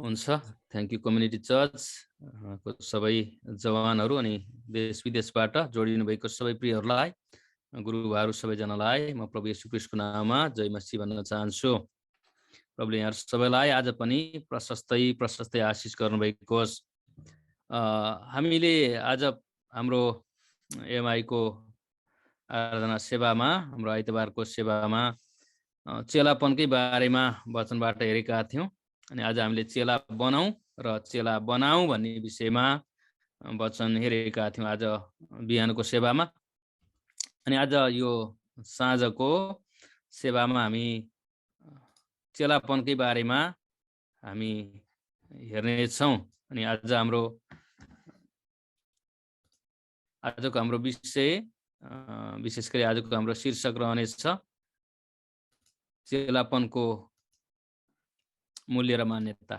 हुन्छ। Thank you community church को सबै जवानहरू अनि देश विदेशबाट जोडिनु भएको सबै प्रियहरूलाई, गुरुहरू सबैजनालाई म प्रभु येशू ख्रीष्टको नाममा जय मसीह भन्न चाहन्छु। प्रभुले यहाँ सबैलाई आज पनि प्रशस्तै आशिष गर्नुभएको होस्। हामीले आज हाम्रो एमआई को आराधना सेवामा, हाम्रो आइतबारको सेवामा चेलापनकै बारेमा वचनबाट हेरेका थियौँ। अनि आज हामीले चेला बनाऊ र चेला बनाऊ भन्ने विषयमा वचन हेरेका थियौँ आज बिहानको सेवामा। अनि आज यो साँझको सेवामा हामी चेलापनकै बारेमा हामी हेर्नेछौँ। अनि आजको हाम्रो विषय विशेष गरी आजको हाम्रो शीर्षक रहनेछ चेलापनको मूल्य र मान्यता।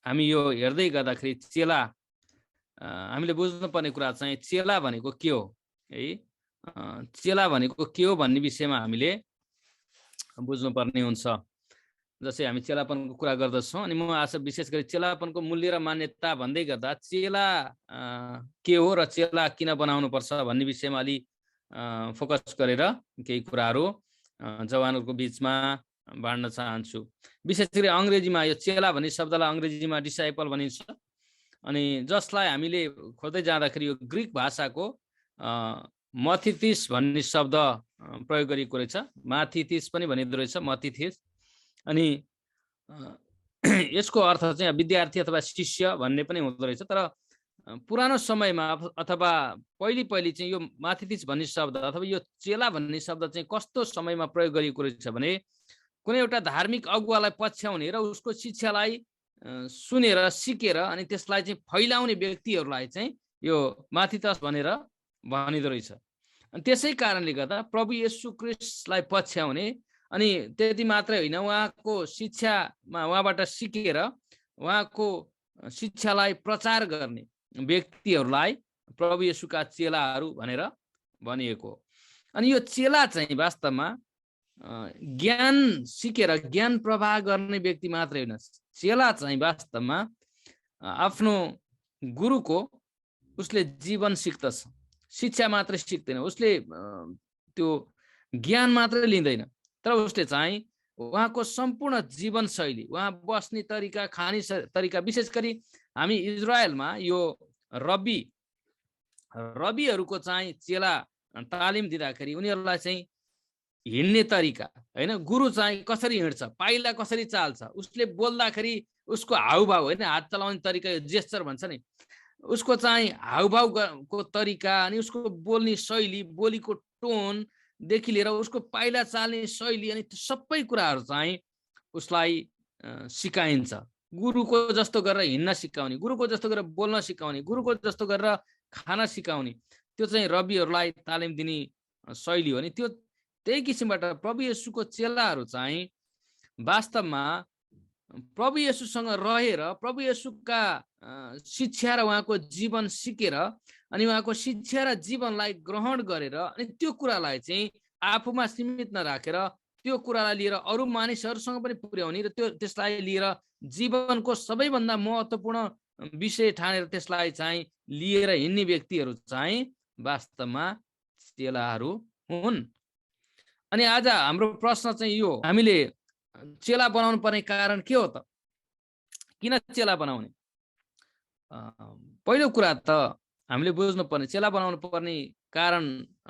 हामी यो हेर्दै गर्दाखेरि चेला हामीले बुझ्नुपर्ने कुरा चाहिँ चेला भनेको के हो है, चेला भनेको के हो भन्ने विषयमा हामीले बुझ्नुपर्ने हुन्छ। जसै हामी चेलापनको कुरा गर्दछौँ अनि म आज विशेष गरी चेलापनको मूल्य र मान्यता भन्दै गर्दा चेला के हो र चेला किन बनाउनु पर्छ भन्ने विषयमा अलि फोकस गरेर केही कुराहरू जवानहरूको बिचमा बाँड्न चाहन्छु। विशेष गरी अङ्ग्रेजीमा यो चेला भन्ने शब्दलाई अङ्ग्रेजीमा डिसाइपल भनिन्छ। अनि जसलाई हामीले खोज्दै जाँदाखेरि यो ग्रिक भाषाको मथिथिस भन्ने शब्द प्रयोग गरिएको रहेछ। माथिथिस पनि भनिँदो रहेछ, मथिथिस। अनि यसको अर्थ चाहिँ विद्यार्थी अथवा शिष्य भन्ने पनि हुँदो रहेछ। तर पुरानो समयमा अथवा पहिले चाहिँ यो माथिथिस भन्ने शब्द अथवा यो चेला भन्ने शब्द चाहिँ कस्तो समयमा प्रयोग गरिएको रहेछ भने कुनै एउटा धार्मिक अगुवालाई पछ्याउने र उसको शिक्षालाई सुनेर सिकेर अनि त्यसलाई चाहिँ फैलाउने व्यक्तिहरूलाई चाहिँ यो माथितस भनेर भनिँदो रहेछ। अनि त्यसै कारणले गर्दा प्रभु येशू ख्रीष्टलाई पछ्याउने अनि त्यति मात्रै होइन, उहाँको शिक्षामा उहाँबाट सिकेर उहाँको शिक्षालाई प्रचार गर्ने व्यक्तिहरूलाई प्रभु येशूका चेलाहरू भनेर भनिएको। अनि यो चेला चाहिँ वास्तवमा ज्ञान सिकेर ज्ञान प्रवाह गर्ने व्यक्ति मात्रै होइन, चेला चाहिँ वास्तवमा आफ्नो गुरुको उसले जीवन सिक्दछ, शिक्षा मात्रै सिक्दैन, उसले त्यो ज्ञान मात्रै लिँदैन, तर उसले चाहिँ उहाँको सम्पूर्ण जीवनशैली, उहाँ बस्ने तरिका, खाने तरिका, विशेष गरी हामी इजरायलमा यो रब्बीहरूको चाहिँ चेला तालिम दिँदाखेरि उनीहरूलाई चाहिँ हिँड्ने तरिका होइन, गुरु चाहिँ कसरी हिँड्छ, पाइला कसरी चाल्छ, उसले बोल्दाखेरि उसको हाउभाव होइन, हात चलाउने तरिका, यो जेस्चर भन्छ नि, उसको चाहिँ हाउभावको तरिका अनि उसको बोल्ने शैली, बोलीको टोनदेखि लिएर उसको पाइला चाल्ने शैली अनि सबै कुराहरू चाहिँ उसलाई सिकाइन्छ। गुरुको जस्तो गरेर हिँड्न सिकाउने, गुरुको जस्तो गरेर बोल्न सिकाउने, गुरुको जस्तो गरेर खाना सिकाउने, त्यो चाहिँ रब्बीहरूलाई तालिम दिने शैली हो। नि त्यही किसिमबाट प्रभु येशूको चेलाहरू चाहिँ वास्तवमा प्रभु येशूसँग रहेर प्रभु येशूका शिक्षा र उहाँको जीवन सिकेर अनि उहाँको शिक्षा र जीवनलाई ग्रहण गरेर अनि त्यो कुरालाई चाहिँ आफूमा सीमित नराखेर त्यो कुरालाई लिएर अरू मानिसहरूसँग पनि पुर्याउने र त्यसलाई लिएर जीवनको सबैभन्दा महत्त्वपूर्ण विषय ठानेर त्यसलाई चाहिँ लिएर हिँड्ने व्यक्तिहरू चाहिँ वास्तवमा चेलाहरू हुन्। अनि आज हाम्रो प्रश्न चाहिँ यो, हामीले चेला बनाउनु पर्ने कारण के हो त? किन चेला बनाउने? पहिलो कुरा त हामीले बुझ्नु पर्ने, चेला बनाउनु पर्ने कारण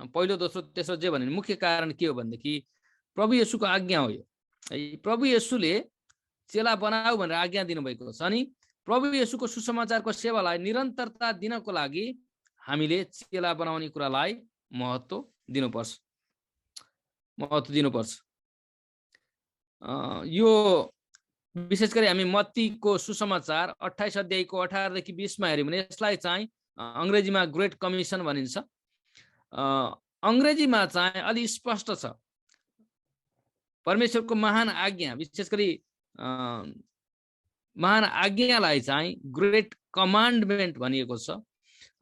पहिलो, दोस्रो, तेस्रो जे भने मुख्य कारण के हो भनेदेखि प्रभु येशूको आज्ञा हो। यो प्रभु येशूले चेला बनाऊ भनेर आज्ञा दिनुभएको छ। अनि प्रभु येशूको सुसमाचारको सेवालाई निरन्तरता दिनको लागि हामीले चेला बनाउने कुरालाई महत्त्व दिनुपर्छ। यो विशेष गरी हामी मत्तीको सुसमाचार 28 अध्यायको 18 देखि 20 मा हेर्यौँ भने यसलाई चाहिँ अङ्ग्रेजीमा ग्रेट कमिसन भनिन्छ। अङ्ग्रेजीमा चाहिँ अलि स्पष्ट छ, परमेश्वरको महान आज्ञा, विशेष गरी महान आज्ञालाई चाहिँ ग्रेट कमान्डमेन्ट भनिएको छ।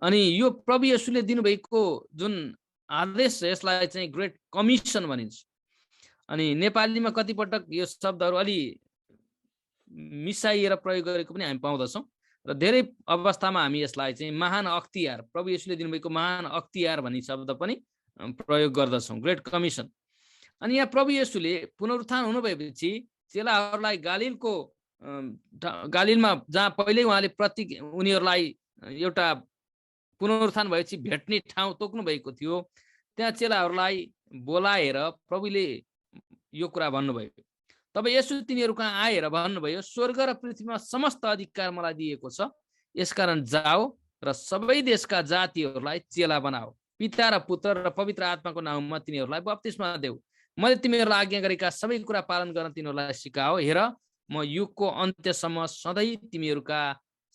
अनि यो प्रभु येशूले दिनुभएको जुन आदेश छ यसलाई चाहिँ ग्रेट कमिसन भनिन्छ। अनि नेपालीमा कतिपटक यो शब्दहरू अलि मिसाइएर प्रयोग गरेको पनि हामी पाउँदछौँ र धेरै अवस्थामा हामी यसलाई चाहिँ महान अख्तियार, प्रभु येशूले दिनुभएको महान अख्तियार भन्ने शब्द पनि प्रयोग गर्दछौँ, ग्रेट कमिसन। अनि यहाँ प्रभु येशूले पुनरुत्थान हुनुभएपछि चेलाहरूलाई गालिलमा जहाँ पहिल्यै उहाँले उनीहरूलाई एउटा पुनरुत्थान भएपछि भेट्ने ठाउँ तोक्नु भएको थियो, त्यहाँ चेलाहरूलाई बोलाएर प्रभुले यो कुरा भन्नुभयो। तब यसो तिनीहरू कहाँ आएर भन्नुभयो, स्वर्ग र पृथ्वीमा समस्त अधिकार मलाई दिएको छ, यसकारण जाओ र सबै देशका जातिहरूलाई चेला बनाओ, पिता र पुत्र र पवित्र आत्माको नाममा तिनीहरूलाई बप्तिस्मा देऊ, मैले तिमीहरूलाई आज्ञा गरेका सबै कुरा पालन गर्न तिनीहरूलाई सिकाओ, हेर म युगको अन्त्यसम्म सधैँ तिमीहरूका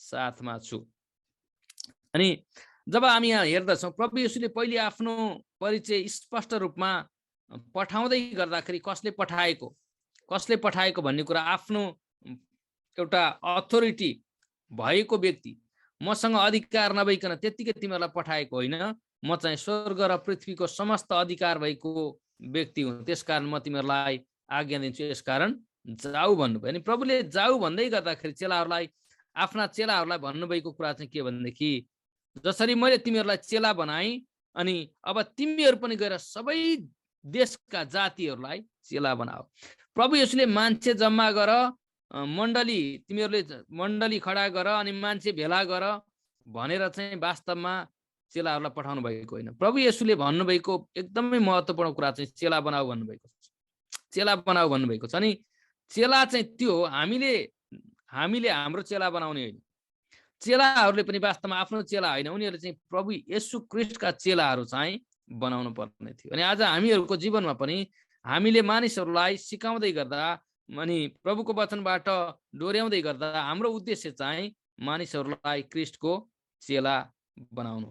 साथमा छु। अनि जब हामी यहाँ हेर्दछौँ प्रभु येशूले पहिले आफ्नो परिचय स्पष्ट रूपमा पठाउँदै गर्दाखेरि कसले पठाएको भन्ने कुरा आफ्नो एउटा अथोरिटी भएको व्यक्ति, मसँग अधिकार नभइकन त्यत्तिकै तिमीहरूलाई पठाएको होइन, म चाहिँ स्वर्ग र पृथ्वीको समस्त अधिकार भएको व्यक्ति हुँ, त्यसकारण म तिमीहरूलाई आज्ञा दिन्छु, यसकारण जाऊ भन्नुभयो। अनि प्रभुले जाऊ भन्दै गर्दाखेरि आफ्ना चेलाहरूलाई भन्नुभएको कुरा चाहिँ के भनेदेखि, जसरी मैले तिमीहरूलाई चेला बनाएँ अनि अब तिमीहरू पनि गएर सबै देशका जातिहरूलाई चेला बनाओ। प्रभु येशूले मान्छे जम्मा गर, तिमीहरूले मण्डली खडा गर अनि मान्छे भेला गर भनेर चाहिँ वास्तवमा चेलाहरूलाई पठाउनु भएको होइन। प्रभु येशूले भन्नुभएको एकदमै महत्त्वपूर्ण कुरा चाहिँ चेला बनाऊ भन्नुभएको छ। अनि चेला चाहिँ त्यो हामीले हाम्रो चेला बनाउने होइन, चेलाहरूले पनि वास्तवमा आफ्नो चेला होइन, उनीहरूले चाहिँ प्रभु येशू ख्रीष्टका चेलाहरू चाहिँ बनाउनु पर्ने थियो। अनि आज हामीहरूको जीवनमा पनि हामीले मानिसहरूलाई सिकाउँदै गर्दा अनि प्रभुको वचनबाट डोर्याउँदै गर्दा हाम्रो उद्देश्य चाहिँ मानिसहरूलाई ख्रीष्टको चेला बनाउनु।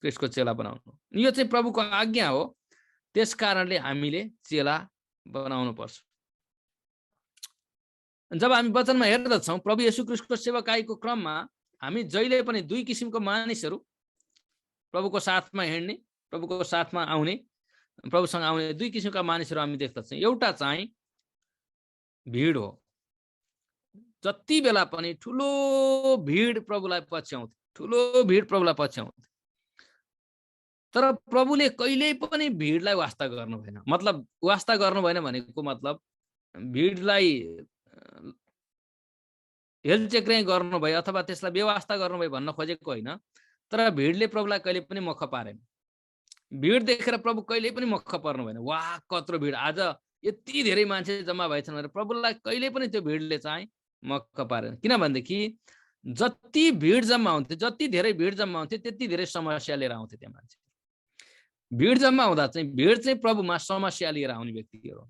यो चाहिँ प्रभुको आज्ञा हो, त्यस कारणले हामीले चेला बनाउनु पर्छ। जब हामी वचनमा हेर्दछौँ प्रभु येशू ख्रीष्टको सेवाकाईको क्रममा हामी जहिले पनि दुई किसिमको मानिसहरू, प्रभुको साथमा हिँड्ने, प्रभुको साथमा आउने, प्रभुसँग आउने दुई किसिमका मानिसहरू हामी देख्दछौँ। एउटा चाहिँ भिड हो, जति बेला पनि ठुलो भिड प्रभुलाई पछ्याउँथे, तर प्रभुले कहिल्यै पनि भिडलाई वास्ता गर्नु भएन। मतलब वास्ता गर्नु भएन भनेको मतलब भिडलाई हेलचेक्राइ गर्नुभयो अथवा त्यसलाई व्यवस्था गर्नुभयो भन्न खोजेको होइन, तर भिडले प्रभुलाई कहिले पनि मख पारेन। भिड देखेर प्रभु कहिले पनि मख पर्नु भएन, वाह कत्रो भिड, आज यति धेरै मान्छे जम्मा भएछन् भनेर प्रभुलाई कहिले पनि त्यो भिडले चाहिँ मख पारेन। किनभनेदेखि जति भिड जम्मा हुन्थ्यो, जति धेरै भिड जम्मा हुन्थ्यो, त्यति धेरै समस्या लिएर आउँथे त्यहाँ मान्छे। भिड जम्मा हुँदा चाहिँ भिड चाहिँ प्रभुमा समस्या लिएर आउने व्यक्तिहरू,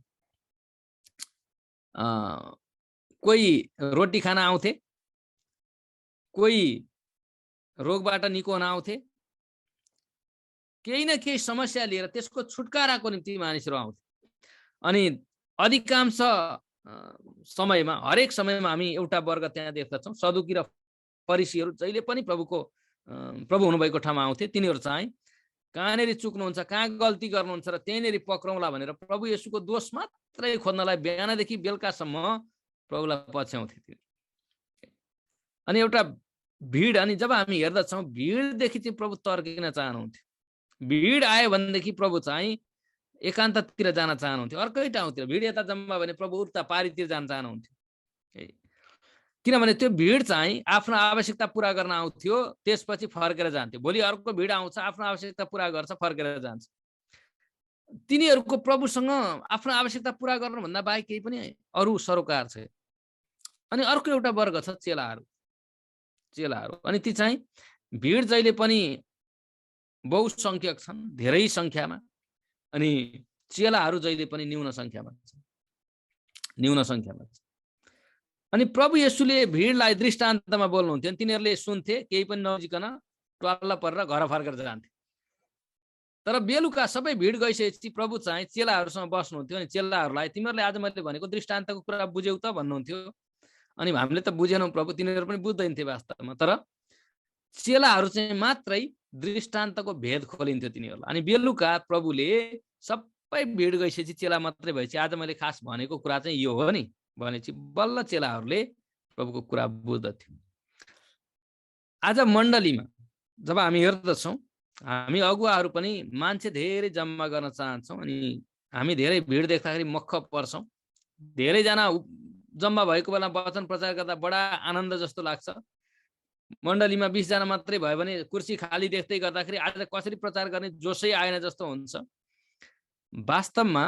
कोही रोटी खान आउँथे, कोही रोगबाट निको हुन आउँथे, केही न केही समस्या लिएर त्यसको छुटकाराको निम्ति मानिसहरू आउँथे। अनि अधिकांश समयमा, हरेक समयमा हामी एउटा वर्ग त्यहाँ देख्दछौँ, सदुकी र फरिसीहरू जहिले पनि प्रभु हुनुभएको ठाउँमा आउँथे। तिनीहरू चाहिँ कहाँनिर चुक्नुहुन्छ, कहाँ गल्ती गर्नुहुन्छ र त्यहीँनिर पक्रौँला भनेर प्रभु येशूको दोष मात्रै खोज्नलाई बिहानदेखि बेलुकासम्म प्रभुलाई पछ्याउँथे। अनि एउटा भिड, अनि जब हामी हेर्दछौँ भिडदेखि चाहिँ प्रभु तर्किन चाहनुहुन्थ्यो। भिड आयो भनेदेखि प्रभु चाहिँ एकान्ततिर जान चाहनुहुन्थ्यो, अर्कै ठाउँतिर। भिड यता जम्मा भने प्रभु उता पारीतिर जान चाहनुहुन्थ्यो, किनभने त्यो भिड चाहिँ आफ्नो आवश्यकता पुरा गर्न आउँथ्यो, त्यसपछि फर्केर जान्थ्यो। भोलि अर्को भिड आउँछ, आफ्नो आवश्यकता पुरा गर्छ, फर्केर जान्छ। तिनीहरूको प्रभुसँग आफ्नो आवश्यकता पुरा गर्नुभन्दा बाहेक केही पनि अरू सरोकार छ। अनि अर्को एउटा वर्ग छ चेलाहरू। अनि ती चाहिँ भिड जहिले पनि बहुसङ्ख्यक छन्, धेरै सङ्ख्यामा, अनि चेलाहरू जहिले पनि न्यून सङ्ख्यामा छन्। अनि प्रभु येशूले भिडलाई दृष्टान्तमा बोल्नुहुन्थ्यो, तिनीहरूले सुन्थे, केही पनि नबुझिकन टल्ल परेर घर फर्केर जान्थे। तर बेलुका सबै भिड गइसकेपछि प्रभु चाहिँ चेलाहरूसँग बस्नुहुन्थ्यो, अनि चेलाहरूलाई तिमीहरूले आज मैले भनेको दृष्टान्तको कुरा बुझ्यौ त भन्नुहुन्थ्यो। अनि हामीले त बुझेनौँ प्रभु, तिनीहरू पनि बुझ्दैन थिए वास्तवमा, तर चेलाहरू चाहिँ मात्रै दृष्टान्तको भेद खोलिन्थ्यो तिनीहरूलाई। अनि बेलुका प्रभुले सबै भिड गइसकेपछि चेला मात्रै भएपछि आज मैले खास भनेको कुरा चाहिँ यो हो नि, भनेपछि बल्ल चेलाहरूले प्रभुको कुरा बुझ्दथ्यो। आज मण्डलीमा जब हामी हेर्दछौँ, हामी अगुवाहरू पनि मान्छे धेरै जम्मा गर्न चाहन्छौँ अनि हामी धेरै भिड देख्दाखेरि मक्ख पर्छौँ। धेरैजना जम्मा भएको बेला वचन प्रचार गर्दा बडा आनन्द जस्तो लाग्छ। मण्डलीमा 20 जना मात्रै भयो भने कुर्सी खाली देख्दै गर्दाखेरि आज कसरी प्रचार गर्ने जोसै आएन जस्तो हुन्छ। वास्तवमा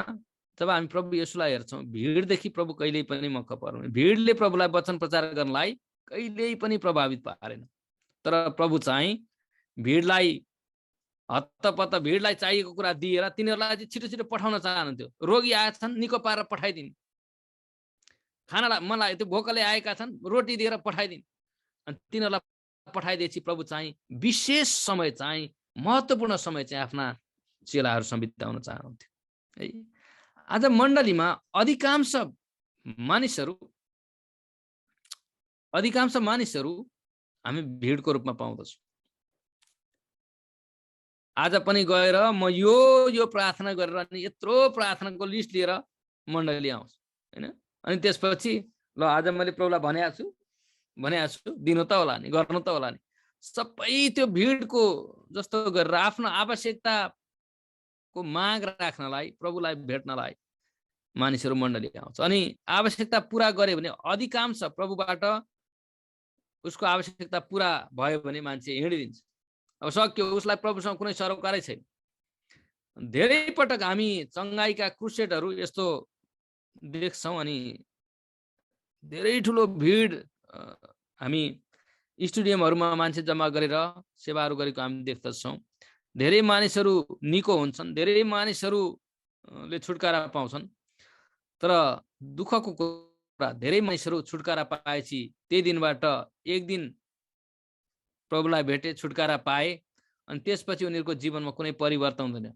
जब हामी प्रभु येशूलाई हेर्छौँ, भिडदेखि प्रभु कहिल्यै पनि मक्ख पर्दैन। भिडले प्रभुलाई वचन प्रचार गर्नलाई कहिल्यै पनि प्रभावित पारेन। तर प्रभु चाहिँ भिडलाई हत्तपत्त भिडलाई चाहिएको कुरा दिएर तिनीहरूलाई चाहिँ छिटो छिटो पठाउन चाहनुहुन्थ्यो। रोगी आएछन् निको पारेर पठाइदिन्, खानालाई मलाई त्यो भोकले आएका छन् रोटी दिएर पठाइदिन्। अनि तिनीहरूलाई पठाइदिएपछि प्रभु चाहिँ विशेष समय चाहिँ महत्त्वपूर्ण समय चाहिँ आफ्ना चेलाहरूसँग बिताउन चाहनुहुन्थ्यो है। आज मण्डलीमा अधिकांश मानिसहरू हामी भिडको रूपमा पाउँदछौँ। आज पनि गएर म यो प्रार्थना गरेर अनि यत्रो प्रार्थनाको लिस्ट लिएर मण्डली आउँछ हैन। अनि त्यसपछि ल आज मैले प्रभुलाई भनेको छु दिनु त होला नि, गर्नु त होला नि। सबै त्यो भिडको जस्तो गरेर आफ्नो आवश्यकताको माग राख्नलाई, प्रभुलाई भेट्नलाई मानिसहरू मण्डली आउँछ। अनि आवश्यकता पुरा गर्यो भने अधिकांश प्रभुबाट उसको आवश्यकता पुरा भयो भने मान्छे हिँडिदिन्छ। अब सक्यो, उसलाई प्रभुसँग कुनै सरोकारै छैन। धेरै पटक हामी चङ्गाईका क्रुसेडहरू यस्तो देख्छौँ अनि धेरै ठुलो भिड हामी स्टेडियमहरूमा मान्छे जम्मा गरेर सेवाहरू गरेको हामी देख्दछौँ। धेरै मानिसहरू निको हुन्छन्, धेरै मानिसहरूले छुटकारा पाउँछन्। तर दुःखको कुरा धेरै मानिसहरू छुटकारा पाएपछि त्यही दिनबाट एक दिन प्रभुलाई भेटे, छुटकारा पाए अनि त्यसपछि उनीहरूको जीवनमा कुनै परिवर्तन हुँदैन।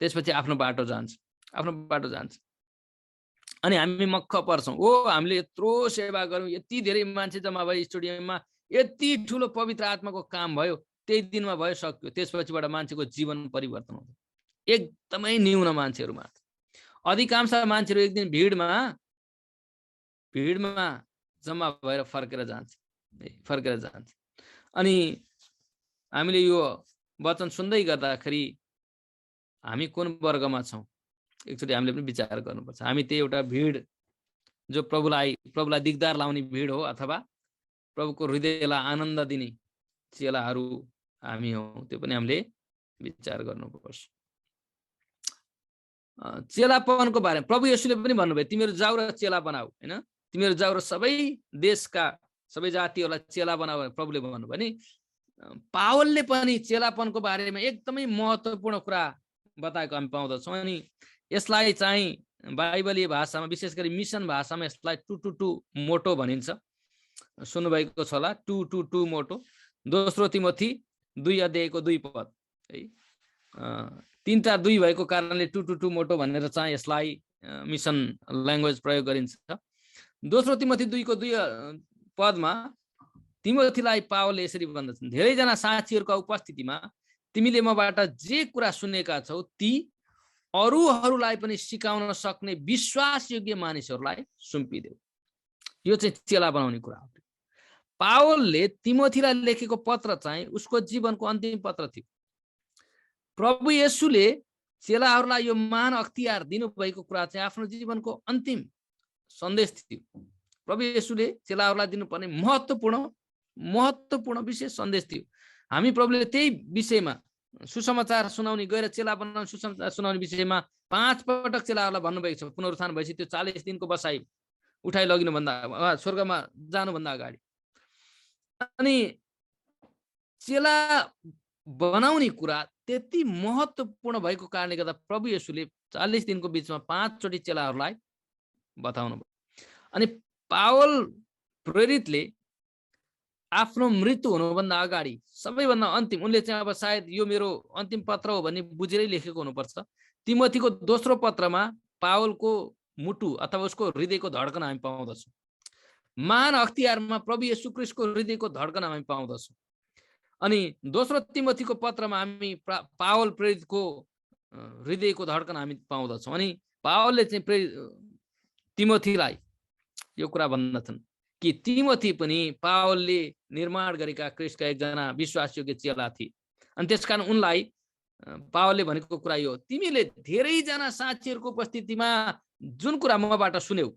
त्यसपछि आफ्नो बाटो जान्छ। अनि हामी मक्ख पर्छौँ, ओ हामीले यत्रो सेवा गऱ्यौँ, यति धेरै मान्छे जम्मा भयो स्टेडियममा, यति ठुलो पवित्र आत्माको काम भयो, त्यही दिनमा भयो, सक्यो। त्यसपछिबाट मान्छेको जीवन परिवर्तन हुन्छ। एकदमै न्यून मान्छेहरू मात्र। अधिकांश मान्छेहरू एक दिन भिडमा जम्मा भएर फर्केर जान्छ। अनि हामीले यो वचन सुन्दै गर्दाखेरि हामी कुन वर्गमा छौँ एकचोटि हामीले पनि विचार गर्नुपर्छ। हामी त्यही एउटा भिड जो प्रभुलाई दिगदार लाउने भिड हो अथवा प्रभुको हृदयलाई आनन्द दिने चेलाहरू हामी हौँ, त्यो पनि हामीले विचार गर्नुपर्छ। चेलापनको बारेमा प्रभु येशूले पनि भन्नुभयो, तिमीहरू जाऊ र चेला बनाऊ हैन। तिमीहरू जाऊ र सबै देशका सबै जातिहरूलाई चेला बनाऊ प्रभुले भन्नुभयो नि। पावलले पनि चेलापनको बारेमा एकदमै महत्त्वपूर्ण कुरा बताएको हामी पाउँदछौँ। अनि यसलाई चाहिँ बाइबलीय भाषामा विशेष गरी मिसन भाषामा यसलाई 222 मोटो भनिन्छ। सुन्नुभएको छ होला, 222 मोटो। दोस्रो तिमोथी 2 अध्यायको 2 पद है। 3टा 2 भएको कारणले 222 मोटो भनेर चाहिँ यसलाई मिसन ल्याङ्ग्वेज प्रयोग गरिन्छ। दोस्रो तिमोथी 2 को 2 पदमा तिमोथीलाई पावलले यसरी भन्दछन्, धेरैजना साथीहरूका उपस्थितिमा तिमीले मबाट जे कुरा सुनेका छौ ती अरूहरूलाई पनि सिकाउन सक्ने विश्वासयोग्य मानिसहरूलाई सुम्पिदेऊ। यो चाहिँ चेला बनाउने कुरा हो। पावलले तिमोथीलाई लेखेको पत्र चाहिँ उसको जीवनको अन्तिम पत्र थियो। प्रभु येशूले चेलाहरूलाई यो महान अख्तियार दिनुभएको कुरा चाहिँ आफ्नो जीवनको अन्तिम सन्देश थियो। प्रभु येशूले चेलाहरूलाई दिनुपर्ने महत्त्वपूर्ण विशेष सन्देश थियो। हामी प्रभुले त्यही विषयमा सुसमाचार सुनाउने, गएर चेला बनाउने सुसमाचार सुनाउने विषयमा 5 पटक चेलाहरूलाई भन्नुभएको छ। पुनरुत्थान भएपछि त्यो 40 दिनको बसाइ उठाइ लगिनुभन्दा स्वर्गमा जानुभन्दा अगाडि। अनि चेला बनाउने कुरा त्यति महत्त्वपूर्ण भएको कारणले गर्दा प्रभु येशूले 40 दिनको बिचमा 5 चोटि चेलाहरूलाई बताउनु भयो। अनि पावल प्रेरितले आफ्नो मृत्यु हुनुभन्दा अगाडि सबैभन्दा अन्तिम उनले चाहिँ अब सायद यो मेरो अन्तिम पत्र हो भन्ने बुझेरै लेखेको हुनुपर्छ। तिमोथीको दोस्रो पत्रमा पावलको मुटु अथवा उसको हृदयको धड्कन हामी पाउँदछौँ। महान अख्तियारमा प्रभु येशू ख्रीष्टको हृदयको धड्कन हामी पाउँदछौँ। अनि दोस्रो तिमोथीको पत्रमा हामी पावल प्रेरितको हृदयको धड्कन हामी पाउँदछौँ। अनि पावलले चाहिँ तिमोथीलाई यो कुरा भन्दछन् कि तिमोथी पनि पावलले निर्माण गरेका ख्रीष्टका एकजना विश्वासयोग्य चेला थिए। अनि त्यसकारण उनलाई पावलले भनेको कुरा यो, तिमीले धेरैजना साक्षीहरूको उपस्थितिमा जुन कुरा मबाट सुन्यौ,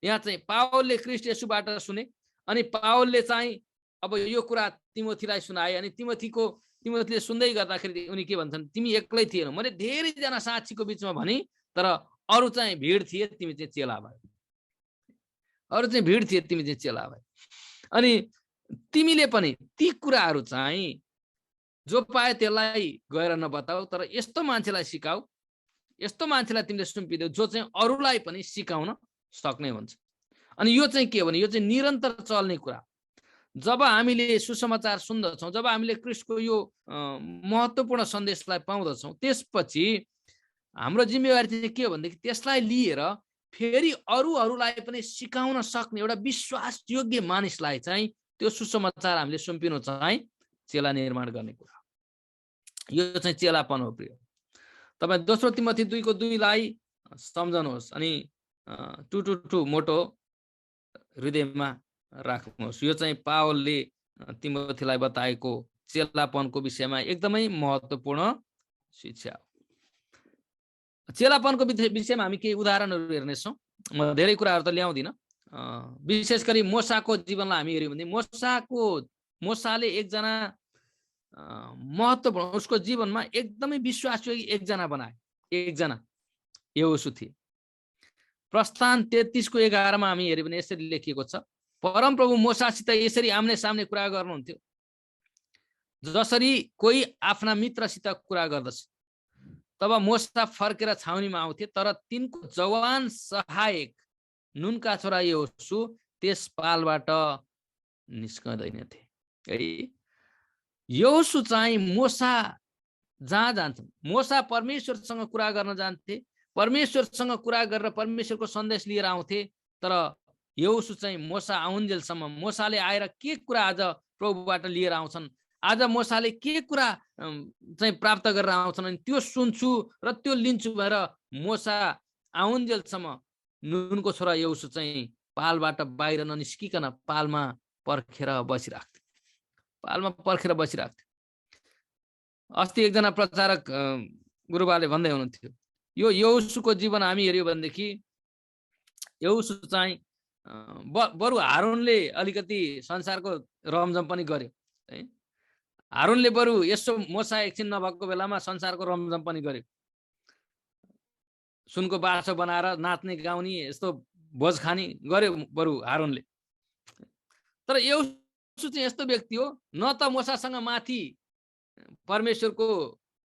यहाँ चाहिँ पावलले ख्रीष्ट येशूबाट सुने, अनि पावलले चाहिँ अब यो कुरा तिमोथीलाई सुनाए। अनि तिमोथीले सुन्दै गर्दाखेरि उनी के भन्छन्, तिमी एक्लै थिएनौ, मैले धेरैजना साक्षीको बिचमा भने, तर अरू चाहिँ भिड थिए, तिमी चाहिँ चेला भयो। अरू चाहिँ भिड थिए, तिमी चाहिँ चेला भयो। अनि तिमीले पनि ती कुराहरू चाहिँ जो पाए त्यसलाई गएर नबताऊ, तर यस्तो मान्छेलाई सिकाऊ, यस्तो मान्छेलाई तिमीले सुम्पिदेऊ जो चाहिँ अरूलाई पनि सिकाउन सक्ने हुन्छ। अनि यो चाहिँ के हो भने यो चाहिँ निरन्तर चल्ने कुरा। जब हामीले सुसमाचार सुन्दछौँ, जब हामीले ख्रीष्टको यो महत्त्वपूर्ण सन्देशलाई पाउँदछौँ, त्यसपछि हाम्रो जिम्मेवारी चाहिँ के हो भनेदेखि त्यसलाई लिएर फेरि अरूहरूलाई पनि सिकाउन सक्ने एउटा विश्वासयोग्य मानिसलाई चाहिँ त्यो सुसमाचार हामीले सुम्पिनु चाहिँ चेला निर्माण गर्ने कुरा। यो चाहिँ चेलापन हो प्रिय। तपाईँ दोस्रो तिमोथी 2:2 सम्झनुहोस् अनि 2:2 मोटो हृदयमा राख्नुहोस्। यो चाहिँ पावलले तिमोथीलाई बताएको चेलापनको विषयमा एकदमै महत्त्वपूर्ण शिक्षा हो। चेलापनको विषयमा हामी केही उदाहरणहरू हेर्नेछौँ। म धेरै कुराहरू त ल्याउँदिनँ। विशेष गरी मोसाको जीवनलाई हामी हेऱ्यौँ भने मोसाले एकजना महत्त्वपूर्ण, उसको जीवनमा एकदमै विश्वासयोग्य एकजना बनाए, एकजना यहोशू थिए। प्रस्थान 33:11 हामी हेऱ्यौँ भने यसरी लेखिएको छ, परमप्रभु मोसासित यसरी आम्ने सामने कुरा गर्नुहुन्थ्यो, जसरी कोही आफ्ना मित्रसित कुरा गर्दछ। तब मोसा फर्केर छाउनीमा आउँथे, तर तिनको जवान सहायक नुनका छोरा यहोशू त्यस पालबाट निस्कँदैनथे। यहोशू चाहिँ मोसा जहाँ जान्छन्, मोसा परमेश्वरसँग कुरा गर्न जान्थे, परमेश्वरसँग कुरा गरेर परमेश्वरको सन्देश लिएर आउँथे, तर यहोशू चाहिँ मोसा आउन्जेलसम्म, मोसाले आएर के कुरा आज प्रभुबाट लिएर आउँछन्, आज मोसाले के कुरा चाहिँ प्राप्त गरेर आउँछन्, अनि त्यो सुन्छु र त्यो लिन्छु भनेर मोसा आउन्जेलसम्म नुनको छोरा यहोशू चाहिँ पालबाट बाहिर ननिस्किकन पालमा पर्खेर बसिराख्थ्यो। अस्ति एकजना प्रचारक गुरुबाले भन्दै हुनुहुन्थ्यो, यो यहोशूको जीवन हामी हेऱ्यौँ भनेदेखि यहोशू चाहिँ बरु हारूनले अलिकति संसारको रमझम पनि गर्यो है। हारूनले बरु यसो मोसा एकछिन नभएको बेलामा संसारको रमझम पनि गर्यो, सुनको बाछो बनाएर नाच्ने गाउने यस्तो भोज खाने गर्यो बरु हारूनले। तर यहोशू चाहिँ यस्तो व्यक्ति हो, न त मोसासँग माथि परमेश्वरको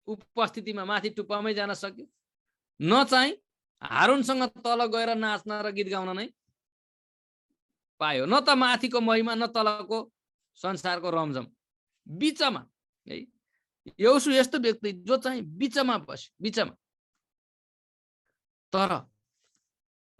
उपस्थितिमा माथि टुप्पामै जान सक्यो, न चाहिँ हारूनसँग तल गएर नाच्न र गीत गाउन नै पायो, न त माथिको महिमा न तलको संसारको रमझम, बिचमा है। यहोशू यस्तो व्यक्ति जो चाहिँ बिचमा बस्यो, बिचमा। तर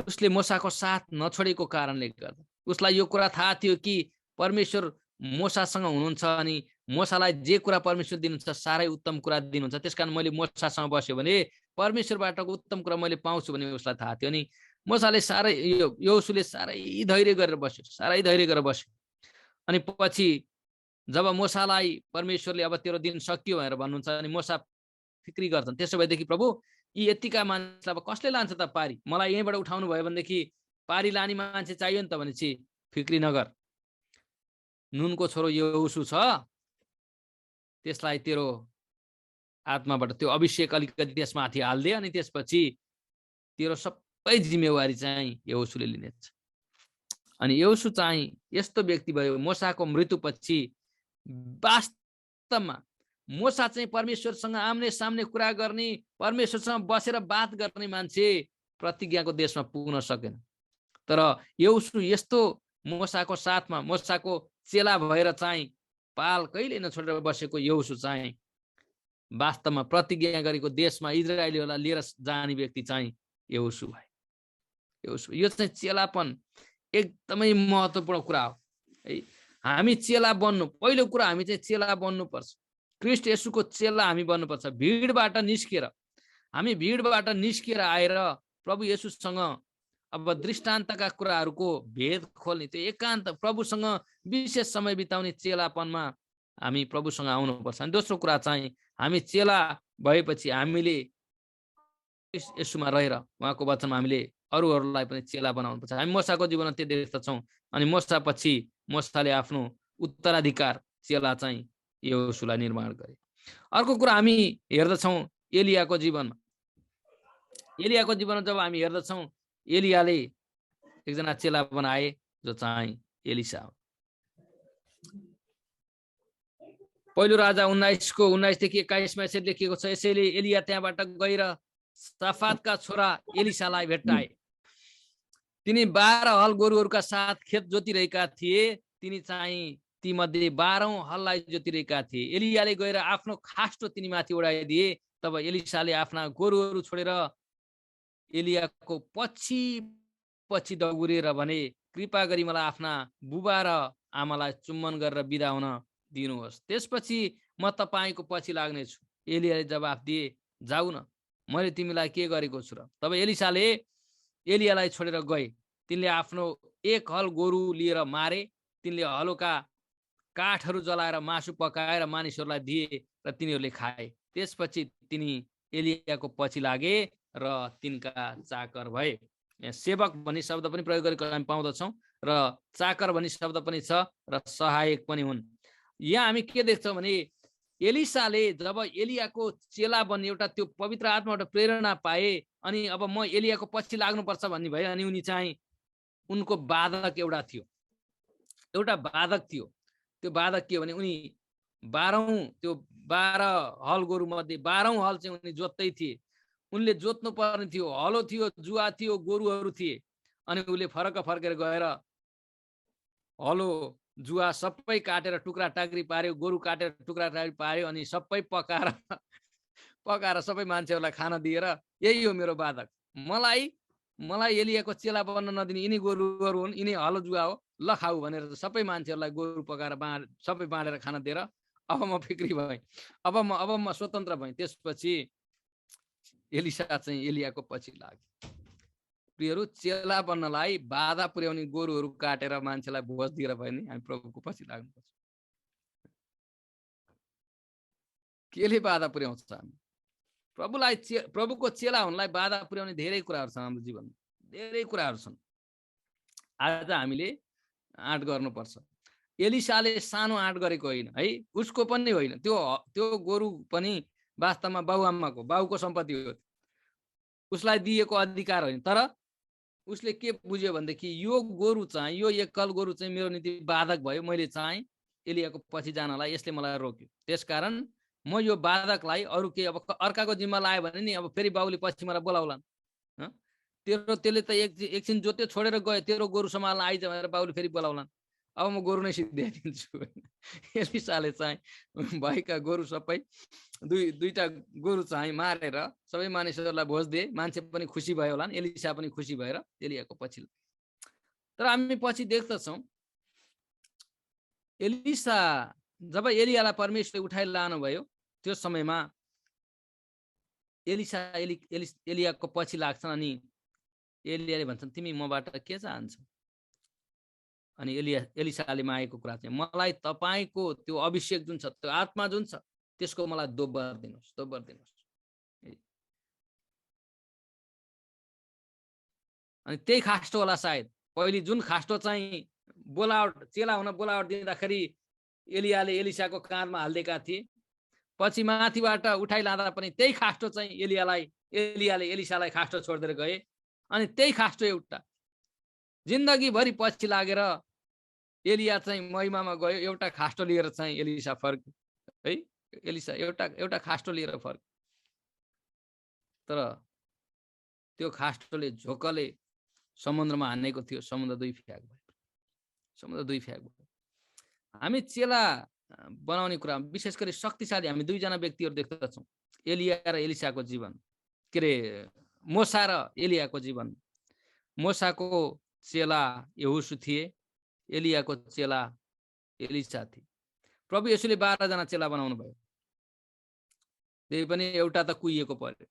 उसले मोसाको साथ नछोडेको कारणले गर्दा उसलाई यो कुरा थाहा थियो कि परमेश्वर मोसासँग हुनुहुन्छ, अनि मोसालाई जे कुरा परमेश्वर दिनुहुन्छ साह्रै उत्तम कुरा दिनुहुन्छ, त्यसकारण मैले मोसासँग बस्यो भने परमेश्वरबाटको उत्तम कुरा मैले पाउँछु भन्ने उसलाई थाहा थियो। अनि मोसाले यहोशूले साह्रै धैर्य गरेर बस्यो, अनि पछि जब मोसालाई परमेश्वरले अब तेरो दिन सकियो भनेर भन्नुहुन्छ, अनि मोसा फिक्री गर्छन्, त्यसो भएदेखि प्रभु यी यतिका मान्छेलाई अब कसले लान्छ त पारी, मलाई यहीँबाट उठाउनु भयो भनेदेखि पारी लाने मान्छे चाहियो नि त भनेपछि फिक्री नगर, नुनको छोरो यहोशू छ, त्यसलाई तेरो आत्माबाट त्यो अभिषेक अलिकति त्यसमाथि हाल्दे, अनि त्यसपछि तेरो सबै जिम्मेवारी चाहिँ यहोशूले लिनेछ। अनि यहोशू चाहिँ यस्तो व्यक्ति भयो, मोसाको मृत्युपछि वास्तवमा मोसा चाहिँ परमेश्वरसँग आम्ने सामने कुरा गर्ने, परमेश्वरसँग बसेर बात गर्ने मान्छे प्रतिज्ञाको देशमा पुग्न सकेन। तर यहोशू यस्तो मोसाको साथमा, मोसाको चेला भएर चाहिँ पाल कहिले नछोडेर बसेको यहोशू चाहिँ वास्तवमा प्रतिज्ञा गरेको देशमा इजरायलीहरूलाई लिएर जाने व्यक्ति चाहिँ यहोशू भयो। यो चाहिँ चेलापन एकदमै महत्त्वपूर्ण कुरा हो है। हामी चेला बन्नु, पहिलो कुरा हामी चाहिँ चेला बन्नुपर्छ, ख्रीष्ट येशूको चेला हामी बन्नुपर्छ। भिडबाट निस्किएर आएर प्रभु येशूसँग अब दृष्टान्तका कुराहरूको भेद खोल्ने, त्यो एकान्त प्रभुसँग विशेष समय बिताउने चेलापनमा हामी प्रभुसँग आउनुपर्छ। अनि दोस्रो कुरा चाहिँ हामी चेला भएपछि हामीले यसुमा रहेर उहाँको वचनमा हामीले अरूहरूलाई पनि चेला बनाउनुपर्छ। हामी मोसाको जीवनमा त्यो देख्दछौँ। अनि मोसापछि मोसाले आफ्नो उत्तराधिकार चेला चाहिँ यहोशुलाई निर्माण गरे। अर्को कुरा हामी हेर्दछौँ एलियाको जीवनमा। एलियाको जीवनमा जब हामी हेर्दछौँ, एलियाले एकजना चेला बनाए जो चाहिँ एलिसा हो। पहिलो राजा 19 देखि 21 यसरी लेखिएको छ, यसैले एलिया त्यहाँबाट गएर साफातका छोरा एलिसालाई भेट्टाए। तिनी 12 हल गोरुहरूका साथ खेत जोतिरहेका थिए। तिनी चाहिँ ती मध्ये 12औं हललाई जोतिरहेका थिए। एलियाले गएर आफ्नो खास्टो तिनी माथि उडाइदिए। तब एलिसाले आफ्ना गोरुहरू छोडेर एलियाको पछि पछि दगुरेर भने, कृपा गरी मलाई आफ्ना बुबा र आमालाई चुम्बन गरेर बिदा हुन दिनुहोस्, त्यसपछि म तपाईँको पछि लाग्नेछु। एलियाले जवाफ दिए, जाऊ न, मैले तिमीलाई के गरेको छु र। तब एलिसाले एलियालाई छोडेर गए। तिनले आफ्नो एक हल गोरु लिएर मारे। तिनले हलोका काठहरू जलाएर मासु पकाएर मानिसहरूलाई दिए र तिनीहरूले खाए। त्यसपछि तिनी एलियाको पछि लागे र तिनका चाकर भए। सेवक भन्ने शब्द पनि प्रयोग गरेको हामी पाउँदछौँ र चाकर भन्ने शब्द पनि छ र सहायक पनि हुन्। यहाँ हामी के देख्छौँ भने एलिसाले जब एलियाको चेला बन्ने एउटा त्यो पवित्र आत्माबाट प्रेरणा पाए, अनि अब म एलियाको पछि लाग्नुपर्छ भन्ने भयो। अनि उनी चाहिँ उनको बाधक एउटा थियो, एउटा बाधक थियो। त्यो बाधक के हो भने उनी 12 हल गोरु मध्ये 12औं हल चाहिँ उनी जोत्दै थिए। उनले जोत्नु पर्ने थियो, हलो थियो, जुवा थियो, गोरुहरू थिए। अनि उसले फर्केर गएर हलो जुवा सबै काटेर टुक्रा टाक्री पार्यो, गोरु काटेर टुक्रा टाक्री पार्यो, अनि सबै पकाएर सबै मान्छेहरूलाई खाना दिएर, यही हो मेरो बाधक, मलाई एलियाको चेला बन्न नदिने यिनी गोरुहरू हुन्, यिनी हलो जुवा हो, ल खाऊ भनेर सबै मान्छेहरूलाई गोरु पकाएर सबै बाँडेर खाना दिएर अब म फिक्री भएँ, अब म स्वतन्त्र भएँ। त्यसपछि एलिसा चाहिँ एलियाको पछि लाग्यो। प्रियहरू, चेला बन्नलाई बाधा पुर्याउने गोरुहरू काटेर मान्छेलाई भोज दिएर भयो नि हामी प्रभुको पछि लाग्नुपर्छ। केले बाधा पुर्याउँछ? हामी प्रभुको चेला हुनलाई बाधा पुर्याउने धेरै कुराहरू छन् हाम्रो जीवनमा, धेरै कुराहरू छन्। आज हामीले आँट गर्नुपर्छ। एलिसाले सानो आँट गरेको होइन है, उसको पनि होइन, त्यो गोरु पनि वास्तवमा बाउको सम्पत्ति हो, उसलाई दिएको अधिकार होइन। तर उसले के बुझ्यो भनेदेखि यो गोरु चाहिँ, यो एकल गोरु चाहिँ मेरो निम्ति बाधक भयो, मैले चाहिँ एलियाको पछि जानलाई यसले मलाई रोक्यो। त्यसकारण म यो बाधकलाई अरू के अब अर्काको जिम्मा लायो भने नि अब फेरि बाउले पछि मलाई बोलाउलान्, त्यसले त एकछिन जोत्यो छोडेर गयो, तेरो गोरु सम्हाल्न आइज भनेर बाउले फेरि बोलाउलान्, अब म गोरु नै सिद्ध्याइदिन्छु। एलिसाले चाहिँ भएका गोरु सबै दुईटा गोरु चाहिँ मारेर सबै मानिसहरूलाई भोज दिए। मान्छे पनि खुसी भयो होला, एलिसा पनि खुसी भएर एलियाको पछि। तर हामी पछि देख्दछौँ एलिसा जब एलियालाई परमेश्वरले उठाइ लानु भयो, त्यो समयमा एलियाको पछि लाग्छन्। अनि एलियाले भन्छन्, तिमी मबाट के चाहन्छौ? अनि एलिसाले मागेको कुरा चाहिँ, मलाई तपाईँको त्यो अभिषेक जुन छ, त्यो आत्मा जुन छ, त्यसको मलाई दोब्बर दिनुहोस्। अनि त्यही खास्टो होला सायद। पहिले जुन खास्टो चाहिँ चेला हुन बोलावट दिँदाखेरि एलियाले एलिसाको काँधमा हालिदिएका थिए, पछि माथिबाट उठाइ लाँदा पनि त्यही खास्टो चाहिँ एलियाले एलिसालाई खास्टो छोडिदिएर गए। अनि त्यही खास्टो एउटा जिन्दगीभरि पछि लागेर एलिया चाहिँ महिमामा गयो, एउटा खास्टो लिएर चाहिँ एलिसा फर्क्यो है। एलिसा एउटा खास्टो लिएर फर्क्यो, तर त्यो खास्टोले झोकले समुद्रमा हानेको थियो, समुद्र दुई फ्याक भयो। हामी चेला बनाउने कुरा विशेष गरी शक्तिशाली हामी दुईजना व्यक्तिहरू देख्दछौँ, एलिया र एलिसाको जीवन, के अरे मोसा र एलियाको जीवन। मोसाको चेला यहोशू थिए, एलियाको चेला एलिसा थिए। प्रभु येशूले 12 जना चेला बनाउनु भयो, त्यही पनि एउटा त कुहिएको पर्यो।